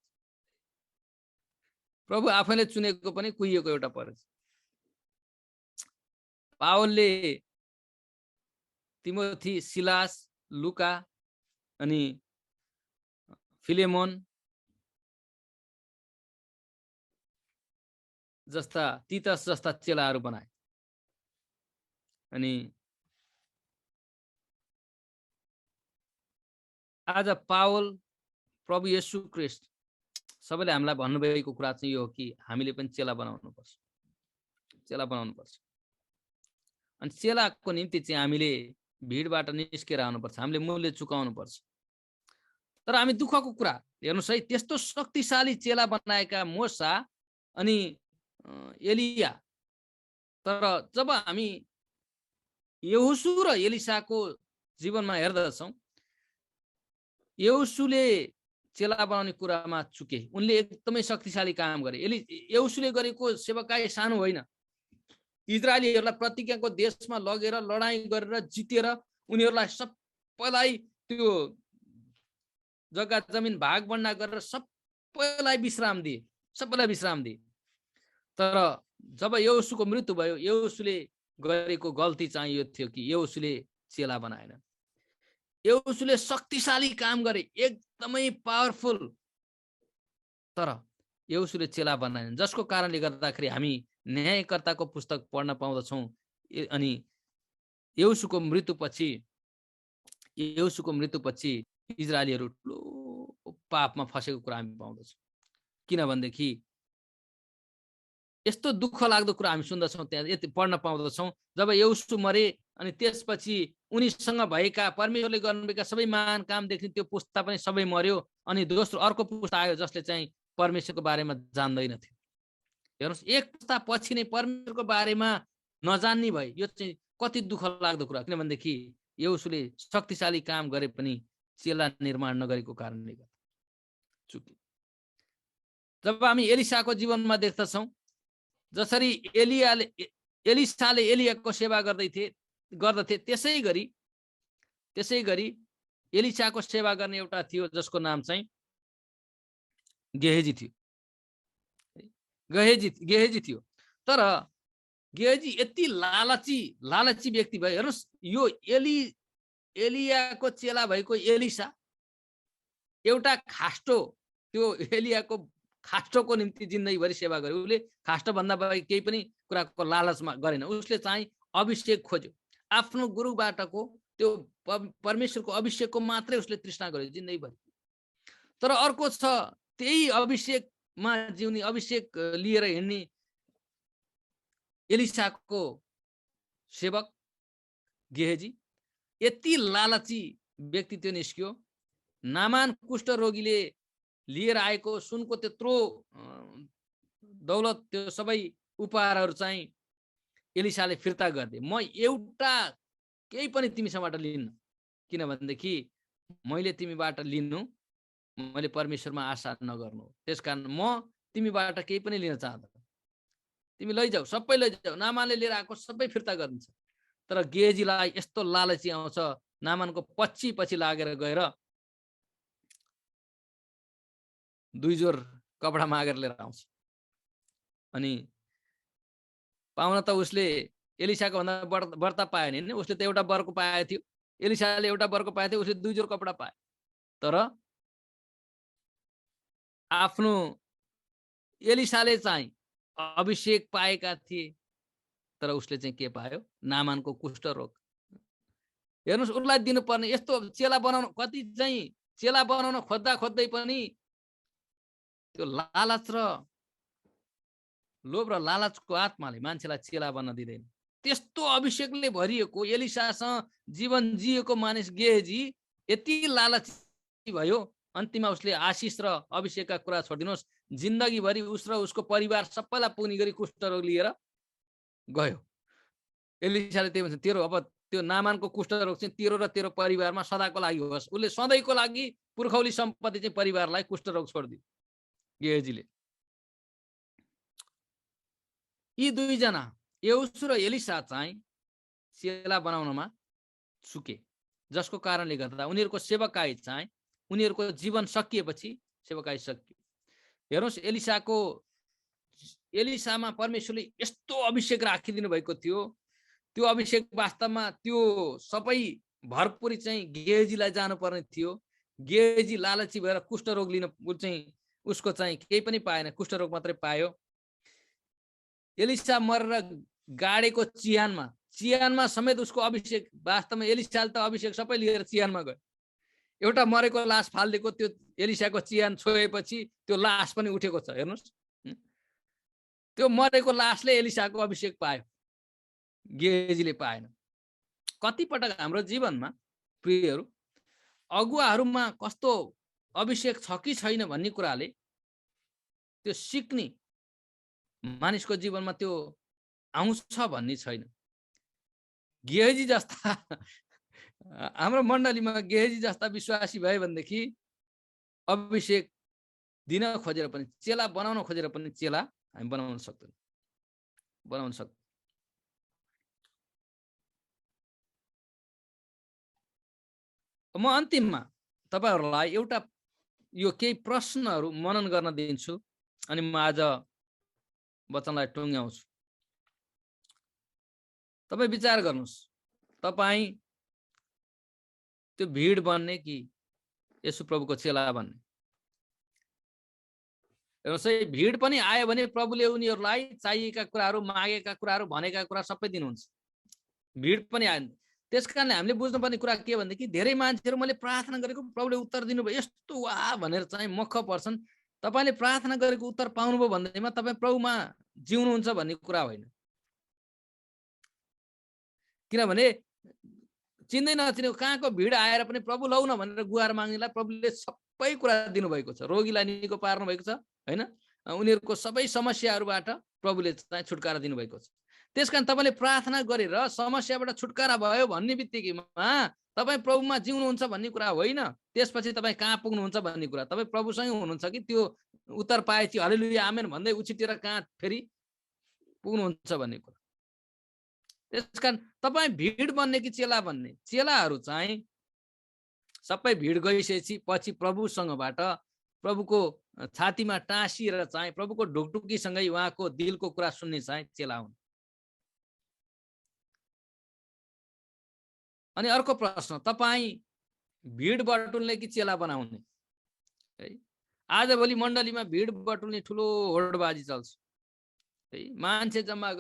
प्रभु आफैले चुनेको पनि कुहिएको एउटा परेछ। पावलले तिमोथी, सिलास, लुका अनि फिलेमोन जस्ता, तीतस जस्ता चेलाहरू बनाए। अनि आज पावल, प्रभु येशू ख्रीष्ट सबैले हामीलाई भन्नुभएको कुरा चाहिँ यो हो कि हामीले पनि चेला बनाउनुपर्छ, चेला बनाउनुपर्छ। अनि चेलाको निम्ति चाहिँ हामीले भिडबाट निस्केर आउनुपर्छ, हामीले मूल्य चुकाउनुपर्छ। तर हामी दुःखको कुरा हेर्नुहोस् है, त्यस्तो शक्तिशाली चेला बनाएका मोसा अनि एलिया, तर जब हामी यहोशू र एलिसाको जीवनमा हेर्दछौँ, यहोशूले चेला बनाउने कुरामा चुके। उनले एकदमै शक्तिशाली काम गरे। यहोशूले गरेको सेवकाई सानो होइन। इजरायलीहरूलाई प्रतिज्ञाको देशमा लगेर लडाईँ गरेर जितेर उनीहरूलाई सबैलाई त्यो जग्गा जमिन भाग बन्डा गरेर सबैलाई विश्राम दिए, सबैलाई विश्राम दिए। तर जब यहोशूको मृत्यु भयो, यहोशूले गरेको गल्ती चाहिँ यो थियो कि यहोशूले चेला बनाएन। यहोशूले शक्तिशाली काम गरे, एकदमै पावरफुल, तर यहोशूले चेला बनाएन, जसको कारणले गर्दाखेरि हामी न्यायकर्ताको पुस्तक पढ्न पाउँदछौँ। अनि यहोशूको मृत्युपछि इजरायलीहरू ठुलो पापमा फसेको कुरा हामी पाउँदछौँ। किनभनेदेखि यस्तो दुःख लाग्दो कुरा हामी सुन्दछौँ, त्यहाँ यति पढ्न पाउँदछौँ। जब यहोशू मरे अनि त्यसपछि उनीसँग भएका परमेश्वरले गर्नुभएका सबै महान काम देख्ने त्यो पुस्ता पनि सबै मर्यो। अनि दोस्रो अर्को पुस्ता आयो जसले चाहिँ परमेश्वरको बारेमा जान्दैनथ्यो। हेर्नुहोस्, एक पुस्ता पछि नै परमेश्वरको बारेमा नजान्ने भए, यो चाहिँ कति दुःख लाग्दो कुरा। किनभनेदेखि यहोशूले शक्तिशाली काम गरे पनि चेला निर्माण नगरेको कारणले गर्दा चुके। जब हामी एलिसाको जीवनमा देख्दछौँ, जसरी एलिसाले एलियाको सेवा गर्दथे, त्यसै गरी एलिसाको सेवा गर्ने एउटा थियो जसको नाम चाहिँ गेहजी थियो। गेहजी थियो। तर गेहजी यति लालची व्यक्ति भयो। हेर्नुहोस्, यो एलियाको चेला भएको एलिसा एउटा खास्टो, त्यो एलियाको खास्टोको निम्ति जिन्दगीभरि सेवा गर्यो। उसले खास्टो भन्दा बाहेक केही पनि कुराको लालचमा गरेन। उसले चाहिँ अभिषेक खोज्यो, आफ्नो गुरुबाटको त्यो परमेश्वरको अभिषेकको मात्रै उसले तृष्णा गर्यो जिन्दगीभरि। तर अर्को छ, त्यही अभिषेकमा जिउने, अभिषेक लिएर हिँड्ने एलिसाको सेवक गेहजी, यति लालची व्यक्ति त्यो निस्क्यो। नामान कुष्ठ रोगीले लिएर आएको सुनको त्यत्रो दौलत, त्यो सबै उपहारहरू चाहिँ एलिसाले फिर्ता गरिदिए। म एउटा केही पनि तिमीसँगबाट लिन्न, किनभनेदेखि मैले तिमीबाट लिनु, मैले परमेश्वरमा आशा नगर्नु। त्यसकारण म तिमीबाट केही पनि लिन चाहन्न। तिमी लैजाऊ, सबै लैजाऊ, नामानले लिएर आएको सबै फिर्ता गरिन्छ। तर गेहजीलाई यस्तो लालची आउँछ, नामानको पछि लागेर गएर 2 जोर कपडा मागेर लिएर आउँछ। अनि पाउन त उसले एलिसाको भन्दा बढ्ता पाएन नि, उसले त एउटा बरको पाएको थियो। एलिसाले एउटा बरको पाएको थियो, उसले 2 जोर कपडा पाए। तर आफ्नो एलिसाले चाहिँ अभिषेक पाएका थिए, तर उसले चाहिँ के पायो? नामानको कुष्ठ रोग। हेर्नुहोस्, उसलाई दिनुपर्ने यस्तो चेला बनाउन, कति चाहिँ चेला बनाउन खोज्दै पनि त्यो लालच र लोभ र लालचको आत्माले मान्छेलाई चेला बन्न दिँदैन। त्यस्तो अभिषेकले भरिएको एलिसासँग जीवन जिएको मानिस गेहजी यति लालची भयो, अन्तिममा उसले आशिष र अभिषेकका कुरा छोडिदिनुहोस्, जिन्दगीभरि उस र उसको परिवार सबैलाई पुग्ने गरी कुष्ठरोग लिएर गयो। एलिसाले त्यही भन्छ, तेरो अब त्यो नामानको कुष्ठरोग चाहिँ तेरो र तेरो परिवारमा सदाको लागि होस्। उसले सधैँको लागि पुर्खौली सम्पत्ति चाहिँ परिवारलाई कुष्ठरोग छोडिदियो गेहजीले। यी 2 जना यहोशू र एलिसा चाहिँ चेला बनाउनमा चुके, जसको कारणले गर्दा उनीहरूको सेवकाई चाहिँ, उनीहरूको जीवन सकिएपछि सेवकाई सकियो। हेर्नुहोस्, एलिसाको एलिसामा परमेश्वरले यस्तो अभिषेक राखिदिनु भएको थियो, त्यो अभिषेक वास्तवमा त्यो सबै भरपुरी चाहिँ गेहजीलाई जानुपर्ने थियो। गेहजी लालची भएर कुष्ठरोग लिन चाहिँ उसको चाहिँ केही पनि पाएन, कुष्ठरोग मात्रै पायो। एलिसा मरेर गाडेको चिहानमा समेत उसको अभिषेक, वास्तवमा एलिसाले त अभिषेक सबै लिएर चिहानमा गयो। एउटा मरेको लास फालिदिएको त्यो एलिसाको चिहान छोएपछि त्यो लास पनि उठेको छ, हेर्नुहोस्। त्यो मरेको लासले एलिसाको अभिषेक पायो, गेहजीले पाएन। कति पटक हाम्रो जीवनमा प्रियहरू अगुवाहरूमा कस्तो अभिषेक छ कि छैन भन्ने कुराले त्यो सिक्ने मानिसको जीवनमा त्यो आउँछ भन्ने छैन। गेहजी जस्ता हाम्रो मण्डलीमा गेहजी जस्ता विश्वासी भए भनेदेखि अभिषेक दिन खोजेर पनि, चेला बनाउन खोजेर पनि चेला हामी बनाउन सक्दैन। म अन्तिममा तपाईहरुलाई एउटा यो केही प्रश्नहरू मनन गर्न दिन्छु अनि म आज वचनलाई टुङ्ग्याउँछु। तपाई विचार गर्नुस्, तपाई त्यो भीड बन्ने कि येशू प्रभुको चेला बन्ने? हेर्नुस् है, भीड पनि आयो भने प्रभुले उनीहरूलाई चाहिएका कुराहरू, मागेका कुराहरू, भनेका कुरा सबै दिनुहुन्छ। भीड पनि आयो, त्यसकारणले हामीले बुझ्नुपर्ने कुरा के भनेदेखि धेरै मान्छेहरू मैले प्रार्थना गरेको प्रभुले उत्तर दिनुभयो यस्तो वाह भनेर चाहिँ मख पर्छन्। तपाईले प्रार्थना गरेको उत्तर पाउनुभयो भन्दैमा तपाई प्रभुमा जिउनुहुन्छ भन्ने कुरा होइन। किनभने चिन्दै नचिनेको कहाँको भीड आएर पनि प्रभु लौ न भनेर गुहार माग्नेलाई प्रभुले सबै कुरा दिनुभएको छ। रोगीलाई निको पार्नु भएको छ, हैन? उनीहरूको सबै समस्याहरूबाट प्रभुले चाहिँ छुटकारा दिनुभएको छ। त्यसकारण तपाईले प्रार्थना गरेर समस्याबाट छुटकारा भयो भन्ने बित्तिकैमा तपाई प्रभुमा जिउनुहुन्छ भन्ने कुरा होइन। त्यसपछि तपाई कहाँ पुग्नुहुन्छ भन्ने कुरा, तपाई प्रभुसँग हुनुहुन्छ कि त्यो उत्तर पाएपछि हालेलुया आमेन भन्दै उछिटेर कहाँ फेरि पुग्नुहुन्छ भन्ने कुरा। त्यसकारण तपाई भीड बन्ने कि चेला बन्ने? चेलाहरू चाहिँ सबै भीड गइसकेपछि पछि प्रभुसँगबाट प्रभुको छातीमा टाँसिएर चाहिँ प्रभुको ढुकढुकीसँगै उहाँको दिलको कुरा सुन्ने चाहिँ चेला हुन्। अनि अर्को प्रश्न, तपाई भीड बटुल्ने कि चेला बनाउने? है, आजभोलि मण्डलीमा भीड बटुल्ने ठुलो होडबाजी चल्छ। है, मान्छे जम्मा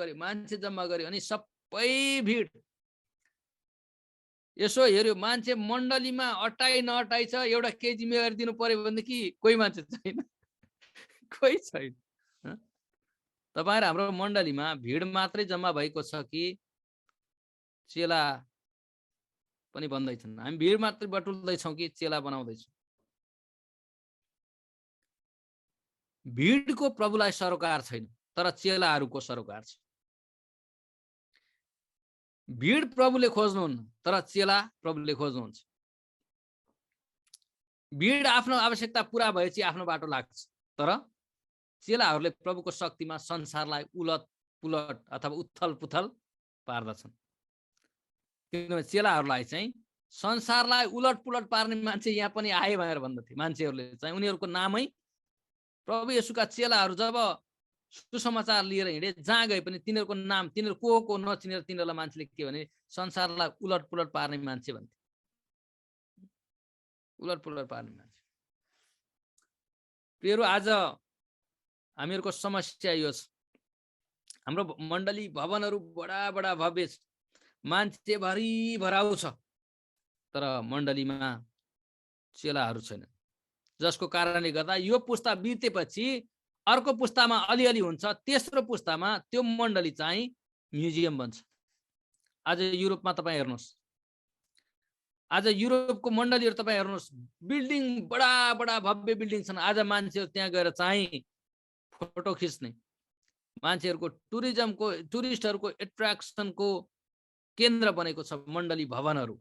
गर्यो अनि सबै भीड यसो हेर्यो, मान्छे मण्डलीमा अटाइ नअटाइ छ, एउटा केही जिम्मेवारी दिनु पर्यो भनेदेखि कोही मान्छे छैन, कोही छैन। तपाईहरु हाम्रो मण्डलीमा भीड मात्रै जम्मा भएको छ कि चेला पनि बन्दैछन्? हामी भीड मात्रै बटुल्दैछौँ कि चेला बनाउँदैछौँ? भीडको प्रभुलाई सरोकार छैन, तर चेलाहरूको सरोकार छ। भीड प्रभुले खोज्नुहुन्न, तर चेला प्रभुले खोज्नुहुन्छ। भीड आफ्नो आवश्यकता पूरा भएपछि आफ्नो बाटो लाग्छ, तर चेलाहरूले प्रभुको शक्तिमा संसारलाई उलट पुलट अथवा उथल पुथल पार्दछन्। किनभने चेलाहरूलाई चाहिँ संसारलाई उलट पुलट पार्ने मान्छे यहाँ पनि आए भनेर भन्दथे। मान्छेहरूले चाहिँ उनीहरूको नामै प्रभु येशूका चेलाहरू जब सुसमाचार लिएर हिँडे, जहाँ गए पनि तिनीहरूको नाम, तिनीहरू को नचिनेर तिनीहरूलाई मान्छेले के भने संसारलाई उलट पुलट पार्ने मान्छे भन्थे। उलट पुलट पार्ने मान्छे। प्रियहरू, आज हामीहरूको समस्या यो छ, हाम्रो मण्डली भवनहरू बडा बडा भव्य छ, मान्छे भरि भराउ छ, तर मण्डलीमा चेलाहरू छैन। जसको कारणले गर्दा यो पुस्ता बितेपछि अर्को पुस्तामा अलिअलि हुन्छ, तेस्रो पुस्तामा त्यो मण्डली चाहिँ म्युजियम बन्छ। आज युरोपमा तपाईँ हेर्नुहोस्, आज युरोपको मण्डलीहरू तपाईँ हेर्नुहोस्, बिल्डिङ बडा बडा भव्य बिल्डिङ छन्। आज मान्छेहरू त्यहाँ गएर चाहिँ फोटो खिच्ने, मान्छेहरूको टुरिज्मको, टुरिस्टहरूको एट्र्याक्सनको केन्द्र बनेको छ मण्डली भवनहरू।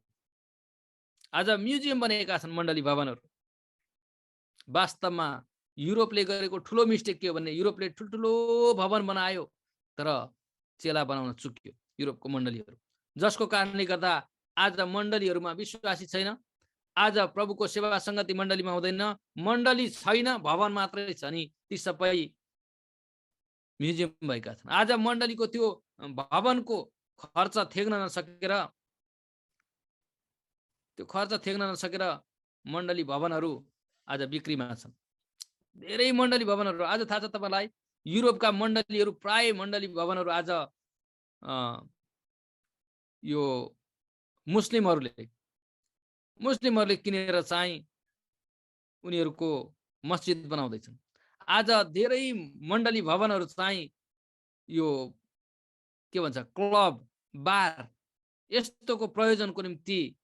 आज म्युजियम बनेका छन् मण्डली भवनहरू। वास्तवमा युरोपले गरेको ठुलो मिस्टेक के हो भने युरोपले ठुल्ठुलो भवन बनायो, तर चेला बनाउन चुक्यो युरोपको मण्डलीहरू। जसको कारणले गर्दा आज मण्डलीहरूमा विश्वासी छैन। आज प्रभुको सेवा सङ्गति मण्डलीमा हुँदैन, मण्डली छैन, भवन मात्रै छ नि ती सबै म्युजियम भएका छन्। आज मण्डलीको त्यो भवनको खर्च थेग्न नसकेर मण्डली भवनहरू आज बिक्रीमा छन्। धेरै मण्डली भवनहरू आज थाहा छ तपाईँलाई, युरोपका मण्डलीहरू प्राय मण्डली भवनहरू आज यो मुस्लिमहरूले किनेर चाहिँ उनीहरूको मस्जिद बनाउँदैछन्। आज धेरै मण्डली भवनहरू चाहिँ यो के भन्छ क्लब बार यस्तोको प्रयोजनको निम्ति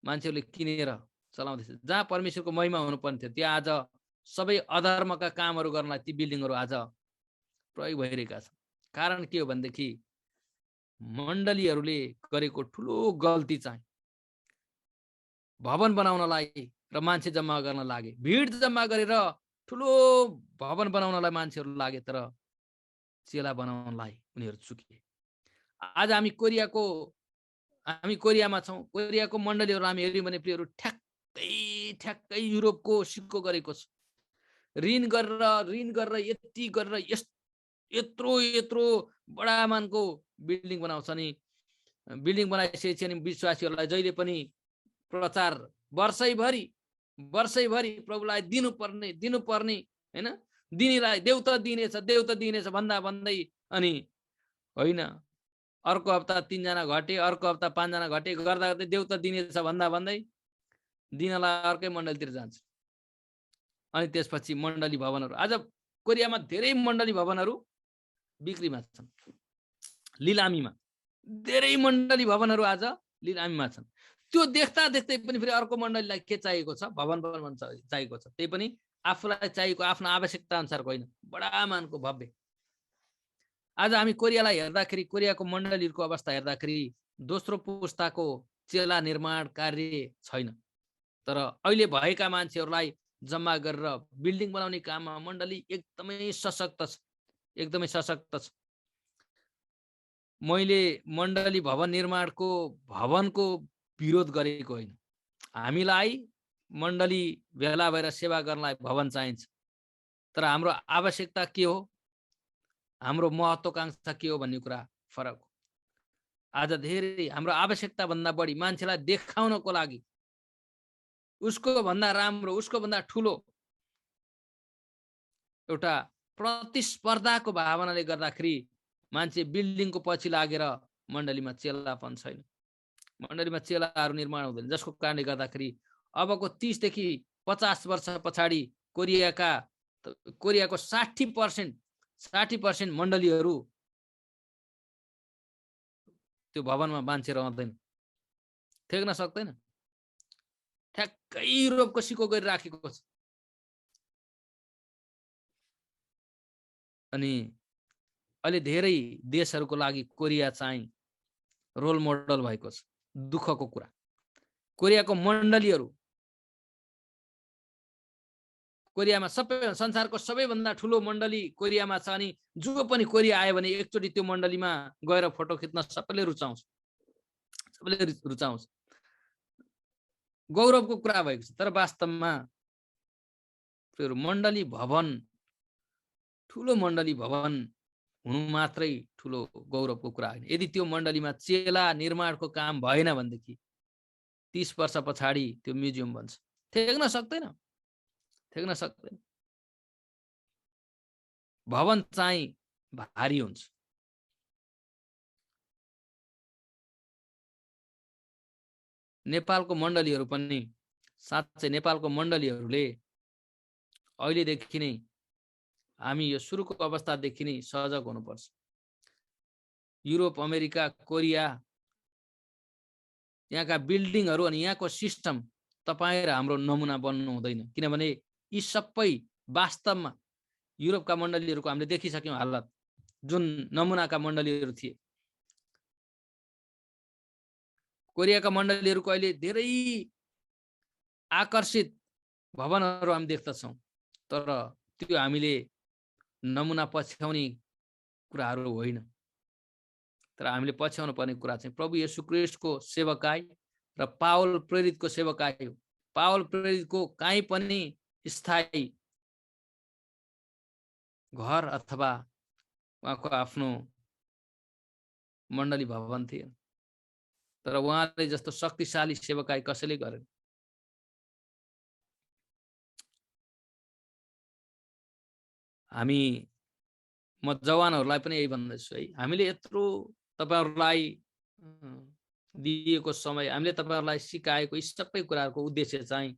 मान्छेहरूले किनेर चलाउँदैछ। जहाँ परमेश्वरको महिमा हुनुपर्ने थियो त्यहाँ आज सबै अधर्मका कामहरू गर्नलाई ती बिल्डिङहरू आज प्रयोग भइरहेका छन्। कारण के हो भनेदेखि मण्डलीहरूले गरेको ठुलो गल्ती चाहिँ भवन बनाउनलाई र मान्छे जम्मा गर्न लागे, भिड जम्मा गरेर ठुलो भवन बनाउनलाई मान्छेहरू लागे, तर चेला बनाउनलाई उनीहरू चुके। आज हामी कोरियामा छौँ। कोरियाको मण्डलीहरू हामी हेऱ्यौँ भने प्रियहरू ठ्याक्कै युरोपको सिक्को गरेको छ। ऋण गरेर यति गरेर यत्रो बडामानको बिल्डिङ बनाउँछ नि। बिल्डिङ बनाइसकेपछि अनि विश्वासीहरूलाई जहिले पनि प्रचार वर्षैभरि प्रभुलाई दिनुपर्ने हैन, दिनेलाई देउ त दिनेछ भन्दै अनि होइन अर्को हप्ता 3 जना घटे, अर्को हप्ता 5 जना घटे, गर्दा गर्दै देउ त दिनेछ भन्दै दिनलाई अर्कै मण्डलीतिर जान्छ। अनि त्यसपछि मण्डली भवनहरू आज कोरियामा धेरै मण्डली भवनहरू बिक्रीमा छन्, लिलामीमा। धेरै मण्डली भवनहरू आज लिलामीमा छन्। त्यो देख्दै पनि फेरि अर्को मण्डलीलाई के चाहिएको छ, भवन चाहिएको छ। त्यही पनि आफूलाई चाहिएको आफ्नो आवश्यकता अनुसारको होइन, बडामानको भव्य। आज हामी कोरियालाई हेर्दाखेरि, कोरियाको मण्डलीहरूको अवस्था हेर्दाखेरि दोस्रो पुस्ताको चेला निर्माण कार्य छैन। तर अहिले भएका मान्छेहरूलाई जम्मा गरेर बिल्डिङ बनाउने काममा मण्डली एकदमै सशक्त छ। मैले मण्डली भवन निर्माणको भवनको विरोध गरेको होइन। हामीलाई मण्डली भेला भएर सेवा गर्नलाई भवन चाहिन्छ, तर हाम्रो आवश्यकता के हो, हाम्रो महत्त्वाकांक्षा के हो भन्ने कुरा फरक हो। आज धेरै हाम्रो आवश्यकता भन्दा बढी मान्छेलाई देखाउनको लागि उसको भन्दा राम्रो, उसको भन्दा ठुलो एउटा प्रतिस्पर्धाको भावनाले गर्दाखेरि मान्छे बिल्डिङको पछि लागेर मण्डलीमा चेलापन छैन, मण्डलीमा चेलाहरू निर्माण हुँदैन। जसको कारणले गर्दाखेरि अबको 30 देखि 50 वर्ष पछाडि कोरियाको 60% मण्डलीहरू त्यो भवनमा मान्छे रहँदैन, थेग्न सक्दैन। ठ्याक्कै युरोपको सिक्को गरिराखेको छ। अनि अहिले धेरै देशहरूको लागि कोरिया चाहिँ रोल मोडल भएको छ। दुःखको कुरा, कोरियाको मण्डलीहरू कोरियामा संसारको सबैभन्दा ठुलो मण्डली कोरियामा छ। अनि जो पनि कोरिया आयो भने एकचोटि त्यो मण्डलीमा गएर फोटो खिच्न सबैले रुचाउँछ। गौरवको कुरा भएको छ। तर वास्तवमा मण्डली भवन, ठुलो मण्डली भवन हुनु मात्रै ठुलो गौरवको कुरा होइन। यदि त्यो मण्डलीमा चेला निर्माणको काम भएन भनेदेखि 30 वर्ष पछाडि त्यो म्युजियम बन्छ, थेग्न सक्दैन। भवन चाहिँ भारी हुन्छ। नेपालको मण्डलीहरू पनि साँच्चै नेपालको मण्डलीहरूले अहिलेदेखि नै हामी यो सुरुको अवस्थादेखि नै सजग हुनुपर्छ। युरोप, अमेरिका, कोरिया यहाँका बिल्डिङहरू अनि यहाँको सिस्टम तपाईँ र हाम्रो नमुना बन्नु हुँदैन। किनभने यी सबै वास्तवमा युरोपका मण्डलीहरूको हामीले देखिसक्यौँ हालत, जुन नमुनाका मण्डलीहरू थिए। कोरियाका मण्डलीहरूको अहिले धेरै आकर्षित भवनहरू हामी देख्दछौँ, तर त्यो हामीले नमुना पछ्याउने कुराहरू होइन। तर हामीले पछ्याउनु पर्ने कुरा चाहिँ प्रभु येशू ख्रीष्टको सेवकाई र पावल प्रेरितको सेवकाई हो। पावल प्रेरितको कहीँ पनि स्थायी घर अथवा उहाँको आफ्नो मण्डली भवन थियो, तर उहाँले जस्तो शक्तिशाली सेवकाई कसैले गरेन। म जवानहरूलाई पनि यही भन्दैछु है, हामीले यत्रो तपाईँहरूलाई दिएको समय, हामीले तपाईँहरूलाई सिकाएको यी सबै कुराहरूको उद्देश्य चाहिँ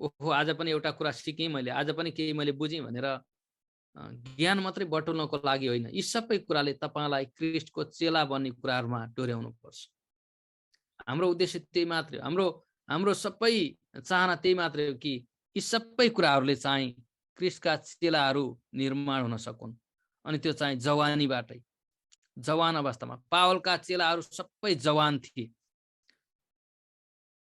ओहो आज पनि एउटा कुरा सिकेँ मैले, आज पनि केही मैले बुझेँ भनेर ज्ञान मात्रै बटुल्नको लागि होइन, यी सबै कुराले तपाईँलाई क्रिस्टको चेला बन्ने कुराहरूमा डोर्याउनु पर्छ। हाम्रो उद्देश्य त्यही मात्रै हो, हाम्रो सबै चाहना त्यही मात्रै हो कि यी सबै कुराहरूले चाहिँ क्रिस्टका चेलाहरू निर्माण हुन सकुन्। अनि त्यो चाहिँ जवानीबाटै, जवान अवस्थामा। पावलका चेलाहरू सबै जवान थिए,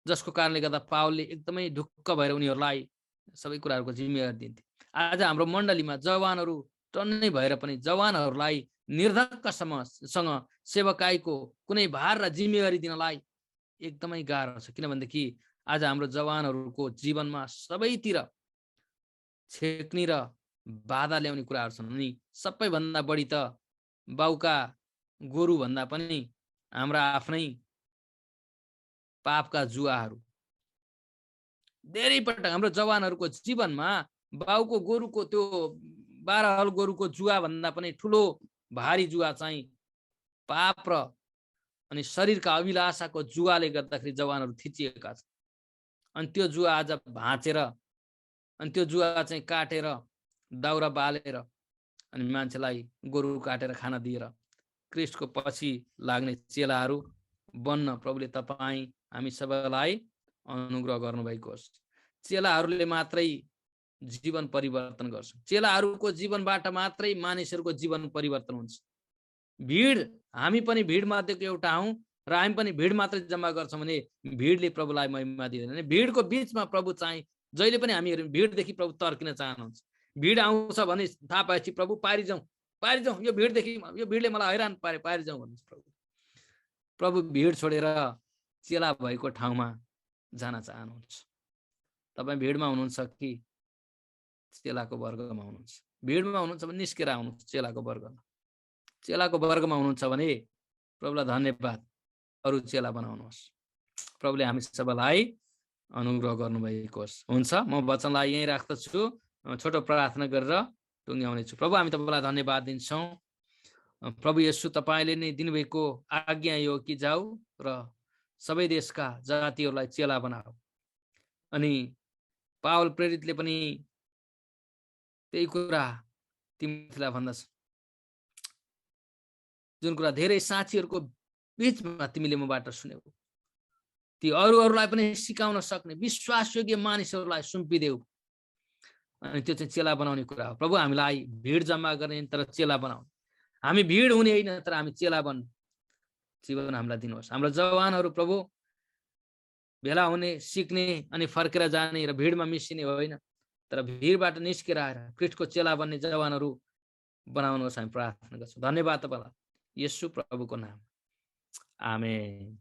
जसको कारणले गर्दा पावलले एकदमै ढुक्क भएर उनीहरूलाई सबै कुराहरूको जिम्मेवारी दिन्थे। आज हाम्रो मण्डलीमा जवानहरू टन्नै भएर पनि जवानहरूलाई निर्धक्कसँग सेवकाईको कुनै भार र जिम्मेवारी दिनलाई एकदमै गाह्रो छ। किनभनेदेखि आज हाम्रो जवानहरूको जीवनमा सबैतिर छेक्नी र बाधा ल्याउने कुराहरू छन्। अनि सबैभन्दा बढी त बाउका गोरु भन्दा पनि हाम्रा आफ्नै पापका जुवाहरू धेरै पटक हाम्रो जवानहरूको जीवनमा बाउको गोरुको त्यो 12 हल गोरुको जुवा भन्दा पनि ठुलो भारी जुवा चाहिँ पाप र अनि शरीरका अभिलाषाको जुवाले गर्दाखेरि जवानहरू थिचिएका छन्। अनि त्यो जुवा आज भाँचेर, अनि त्यो जुवा चाहिँ काटेर दाउरा बालेर अनि मान्छेलाई गोरु काटेर खाना दिएर क्रिस्टको पछि लाग्ने चेलाहरू बन्न प्रभुले तपाईँ हामी सबैलाई अनुग्रह गर्नुभएको होस्। चेलाहरूले मात्रै जीवन परिवर्तन गर्छ, चेलाहरूको जीवनबाट मात्रै मानिसहरूको जीवन परिवर्तन हुन्छ। भिड, हामी पनि भिड मध्येको एउटा हौँ र हामी पनि भिड मात्रै जम्मा गर्छौँ भने भिडले प्रभुलाई महिमा दिँदैन। भिडको बिचमा प्रभु चाहिँ जहिले पनि हामी भिडदेखि प्रभु तर्किन चाहनुहुन्छ। भिड आउँछ भने थाहा पाएपछि प्रभु पारिजाउँ, यो भिडदेखि, यो भिडले मलाई हैरान पारे, पारिजाउँ भन्नुहुन्छ प्रभु। प्रभु भिड छोडेर चेला भएको ठाउँमा जान चाहनुहुन्छ। तपाईँ भिडमा हुनुहुन्छ कि चेलाको वर्गमा हुनुहुन्छ? भिडमा हुनुहुन्छ भने निस्केर आउनुहुन्छ चेलाको वर्गमा। चेलाको वर्गमा हुनुहुन्छ भने प्रभुलाई धन्यवाद, अरू चेला बनाउनुहोस्। प्रभुले हामी सबैलाई अनुग्रह गर्नुभएको होस्। हुन्छ, म वचनलाई यहीँ राख्दछु, छोटो प्रार्थना गरेर टुङ्ग्याउने छु। प्रभु हामी तपाईँलाई धन्यवाद दिन्छौँ। प्रभु येशू तपाईँले नै दिनुभएको आज्ञा यो कि जाऊ र सबै देशका जातिहरूलाई चेला बनाऊ। अनि पावल प्रेरितले पनि त्यही कुरा तिमीलाई भन्दछ, जुन कुरा धेरै साथीहरूको बीचमा तिमीले मबाट सुन्यौ, ती अरूहरूलाई पनि सिकाउन सक्ने विश्वासयोग्य मानिसहरूलाई सुम्पिदेऊ। अनि त्यो चाहिँ चेला बनाउने कुरा हो। प्रभु हामीलाई भिड जम्मा गर्ने तर चेला बनाऊ। हामी भिड हुने होइन, तर हामी चेला बन्ने जीवन हामीलाई दिनुहोस्। हाम्रो जवानहरू प्रभु भेला हुने, सिक्ने अनि फर्केर जाने र भिडमा मिसिने होइन, तर भिडबाट निस्केर आएर क्रिस्टको चेला बन्ने जवानहरू बनाउनुहोस्। हामी प्रार्थना गर्छौँ। धन्यवाद तपाईँलाई येशू प्रभुको नाम, आमेन।